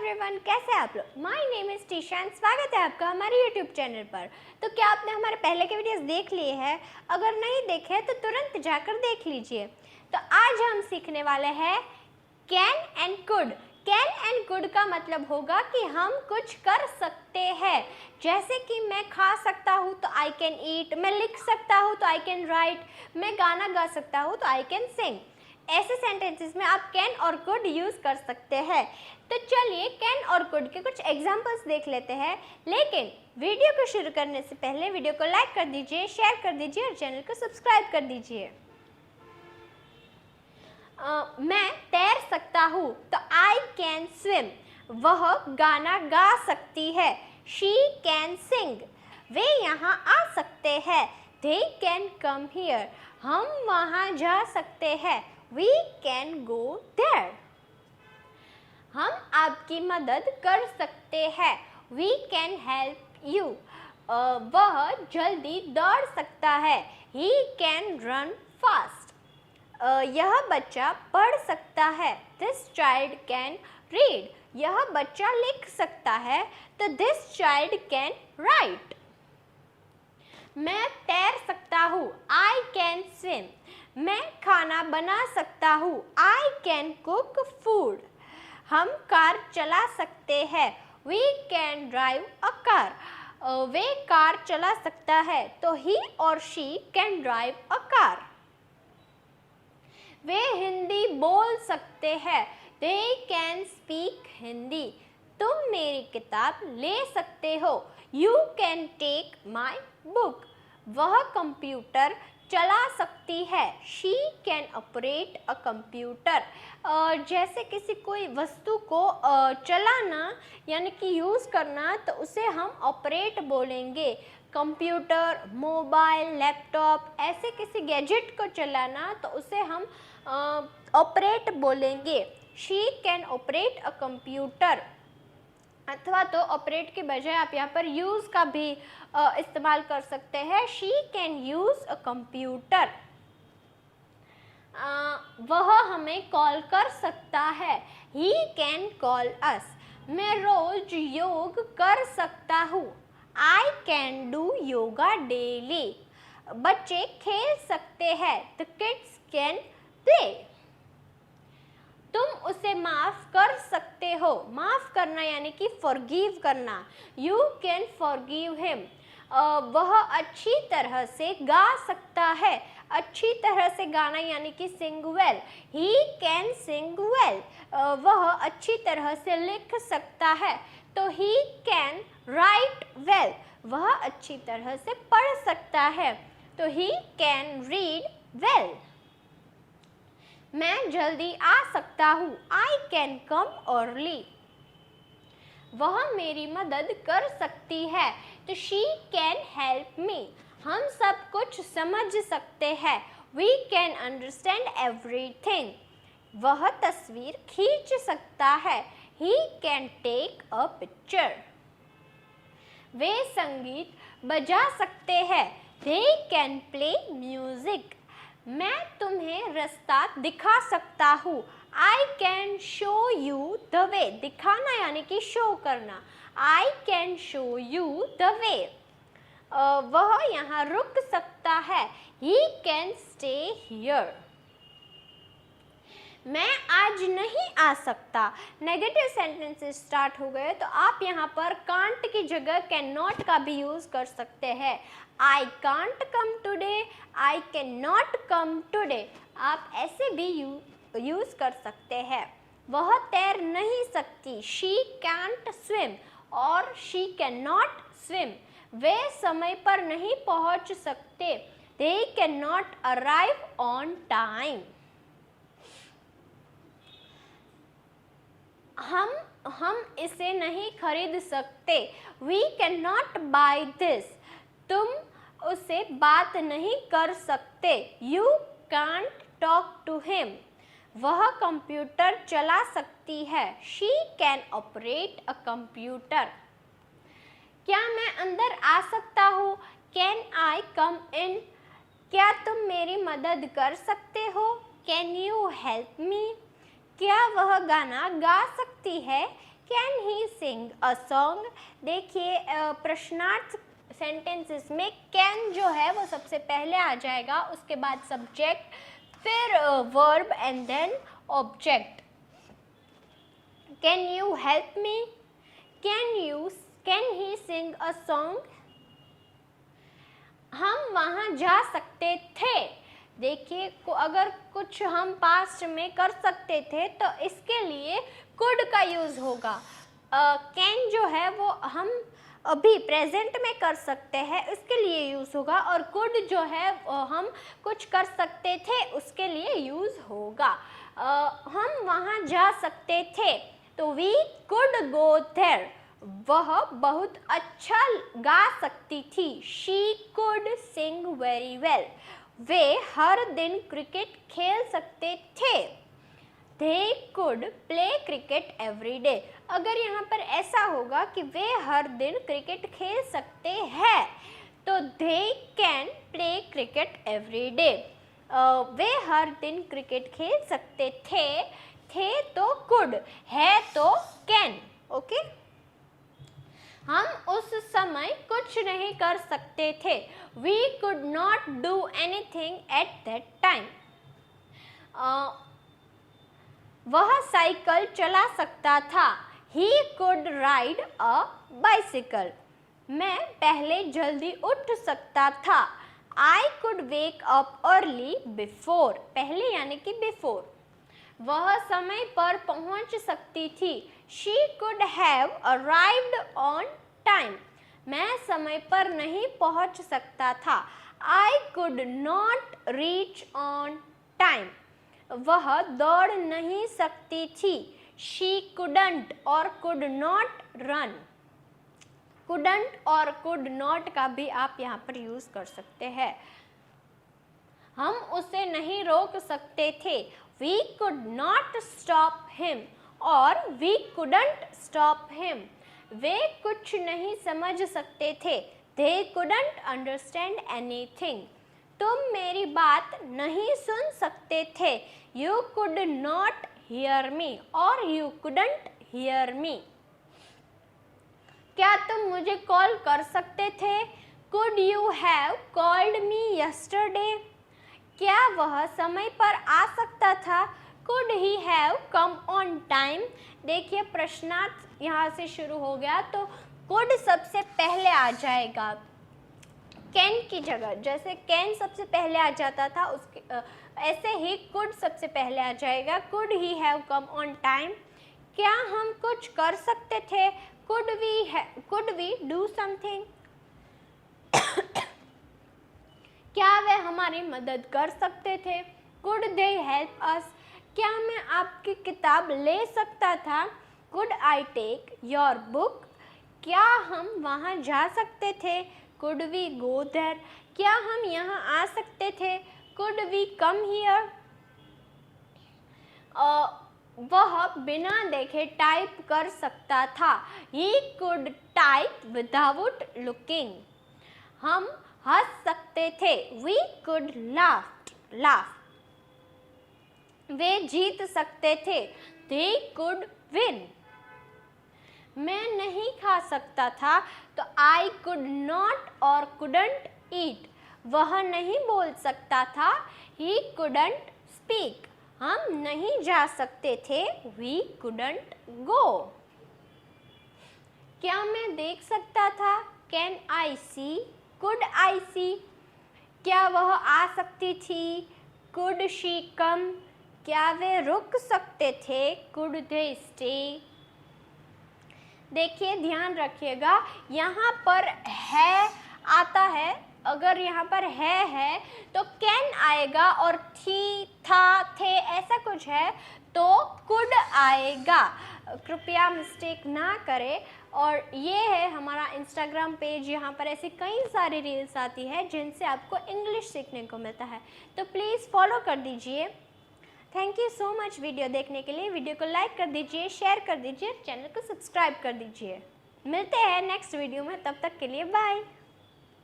Everyone, कैसे हैं आप लोग। My name is Trisha and स्वागत है आपका हमारे यूट्यूब चैनल पर। तो क्या आपने हमारे पहले के वीडियोस देख लिए हैं? अगर नहीं देखे तो तुरंत जाकर देख लीजिए। तो आज हम सीखने वाले हैं can and could. Can and could का मतलब होगा कि हम कुछ कर सकते हैं। जैसे कि मैं खा सकता हूँ तो आई कैन ईट, मैं लिख सकता हूँ तो आई कैन राइट, मैं गाना गा सकता हूँ तो आई कैन सिंग। ऐसे सेंटेंसेस में आप कैन और कुड यूज कर सकते हैं। तो चलिए कैन और कुड के कुछ एग्जांपल्स देख लेते हैं। लेकिन वीडियो को शुरू करने से पहले वीडियो को लाइक कर दीजिए, शेयर कर दीजिए और चैनल को सब्सक्राइब कर दीजिए। मैं तैर सकता हूँ तो आई कैन स्विम। वह गाना गा सकती है, शी कैन सिंग। वे यहाँ आ सकते हैं, दे कैन कम हियर। हम वहाँ जा सकते हैं, we can go there। हम आपकी मदद कर सकते हैं, we can help you। वह जल्दी दौड़ सकता है, he can run fast। यह बच्चा पढ़ सकता है, this child can read। यह बच्चा लिख सकता है, तो this child can write। मैं तैर सकता हूँ, I can swim। मैं खाना बना सकता हूँ, I can cook food। हम कार चला सकते हैं, we can drive a car। Way car चला सकता है, तो he or she can drive a car। वे हिंदी बोल सकते हैं, they can speak हिंदी। तुम मेरी किताब ले सकते हो, you can take my book। वह कंप्यूटर चला सकती है, she can operate a computer। जैसे किसी कोई वस्तु को चलाना यानी कि यूज़ करना, तो उसे हम ऑपरेट बोलेंगे। कंप्यूटर, मोबाइल, लैपटॉप, ऐसे किसी गैजेट को चलाना तो उसे हम ऑपरेट बोलेंगे। she can operate a computer। अथवा तो ऑपरेट के बजाय आप यहाँ पर यूज़ का भी इस्तेमाल कर सकते हैं, she can use a computer. वह हमें कॉल कर सकता है, ही कैन कॉल अस। मैं रोज योग कर सकता हूँ, I can do yoga daily. बच्चे खेल सकते हैं, द किड्स कैन प्ले। तुम उसे माफ कर सकते हो, माफ करना यानी कि फॉरगिव करना, यू कैन फॉरगिव हिम। वह अच्छी तरह से गा सकता है, अच्छी तरह से गाना यानी कि सिंग well, he can sing well. वह अच्छी तरह से लिख सकता है, तो ही कैन राइट वेल। वह अच्छी तरह से पढ़ सकता है, तो ही कैन रीड वेल। मैं जल्दी आ सकता हूँ, आई कैन कम अर्ली। वह मेरी मदद कर सकती है, तो शी कैन हेल्प मी। हम सब कुछ समझ सकते हैं, वी कैन अंडरस्टैंड एवरीथिंग। वह तस्वीर खींच सकता है, he can take a picture. वे संगीत बजा सकते हैं, दे कैन प्ले म्यूजिक। मैं तुम्हें रास्ता दिखा सकता हूँ, I can show you the way. दिखाना यानी कि शो करना, I can show you the way. वह यहाँ रुक सकता है, ही कैन स्टे हियर। मैं आज नहीं आ सकता। नेगेटिव सेंटेंसेस स्टार्ट हो गए तो आप यहाँ पर कांट की जगह कैन नॉट का भी यूज़ कर सकते हैं। I can't come today, I can not come today. आप ऐसे भी यूज़ कर सकते हैं। वह तैर नहीं सकती, शी कैंट स्विम और शी कैन नॉट स्विम। वे समय पर नहीं पहुँच सकते, they can not arrive on time. हम इसे नहीं खरीद सकते, we can not buy this. तुम उससे बात नहीं कर सकते, you can't talk to him. वह कंप्यूटर चला सकती है, she can operate a computer. क्या मैं अंदर आ सकता हूँ, कैन आई कम इन। क्या तुम मेरी मदद कर सकते हो, कैन यू हेल्प मी। क्या वह गाना गा सकती है, can he sing a song. देखिए प्रश्नार्थ सेंटेंसेस में कैन जो है वो सबसे पहले आ जाएगा, उसके बाद सब्जेक्ट, फिर verb and then object. Can you help me, can he sing a song. हम वहाँ जा सकते थे। देखिए अगर कुछ हम पास्ट में कर सकते थे तो इसके लिए कुड का यूज़ होगा। कैन जो है वो हम अभी प्रेजेंट में कर सकते हैं, उसके लिए यूज़ होगा, और कुड जो है हम कुछ कर सकते थे उसके लिए यूज़ होगा। हम वहाँ जा सकते थे तो वी कुड गो देयर। वह बहुत अच्छा गा सकती थी। She could sing very well. वे हर दिन क्रिकेट खेल सकते थे। They could play cricket every day। अगर यहाँ पर ऐसा होगा कि वे हर दिन क्रिकेट खेल सकते हैं तो they can play cricket every day। वे हर दिन क्रिकेट खेल सकते थे तो could, है तो can। ओके, हम उस समय कुछ नहीं कर सकते थे। We could not do anything at that time। वह साइकिल चला सकता था। He could ride a bicycle। मैं पहले जल्दी उठ सकता था। I could wake up early before। पहले यानी कि before। वह समय पर पहुंच सकती थी। She could have arrived on time। मैं समय पर नहीं पहुंच सकता था। I could not reach on time। वह दौड़ नहीं सकती थी। She couldn't और could not run। couldn't और could not का भी आप यहाँ पर यूज कर सकते हैं। हम उसे नहीं रोक सकते थे। We could not stop him और we couldn't stop him। वे कुछ नहीं समझ सकते थे। They couldn't understand anything। तुम मेरी बात नहीं सुन सकते थे। You could not hear me और you couldn't hear me। क्या तुम मुझे कॉल कर सकते थे? Could you have called me yesterday? क्या वह समय पर आ सकता था? Could he have come on time? देखिए प्रश्नार्थ यहाँ से शुरू हो गया तो could सबसे पहले आ जाएगा कैन की जगह। जैसे कैन सबसे पहले आ जाता था उसके ऐसे ही कुड सबसे पहले आ जाएगा। Could he have come on time. क्या हम कुछ कर सकते थे? Could we do something. क्या वे हमारी मदद कर सकते थे? Could they help us. क्या मैं आपकी किताब ले सकता था? Could I take your book. क्या हम वहाँ जा सकते थे? Could we go there. क्या हम यहाँ आ सकते थे? Could we come here. वह बिना देखे टाइप कर सकता था। He could type without looking। हम हंस सकते थे। We could laugh। वे जीत सकते थे। They could win। मैं नहीं खा सकता था तो I could not और couldn't eat। वह नहीं बोल सकता था। He couldn't speak। हम नहीं जा सकते थे। We couldn't go। क्या मैं देख सकता था? Can I see? Could I see? क्या वह आ सकती थी? Could she come? क्या वे रुक सकते थे? Could they stay? देखिए ध्यान रखिएगा यहाँ पर है आता है। अगर यहाँ पर है तो कैन आएगा और थी, था, थे ऐसा कुछ है तो कुड आएगा। कृपया मिस्टेक ना करें। और ये है हमारा इंस्टाग्राम पेज। यहाँ पर ऐसी कई सारी रील्स आती है जिनसे आपको इंग्लिश सीखने को मिलता है, तो प्लीज़ फॉलो कर दीजिए। Thank you so much video देखने के लिए। वीडियो को लाइक कर दीजिए, शेयर कर दीजिए, चैनल को सब्सक्राइब कर दीजिए। मिलते हैं नेक्स्ट वीडियो में, तब तक के लिए बाय।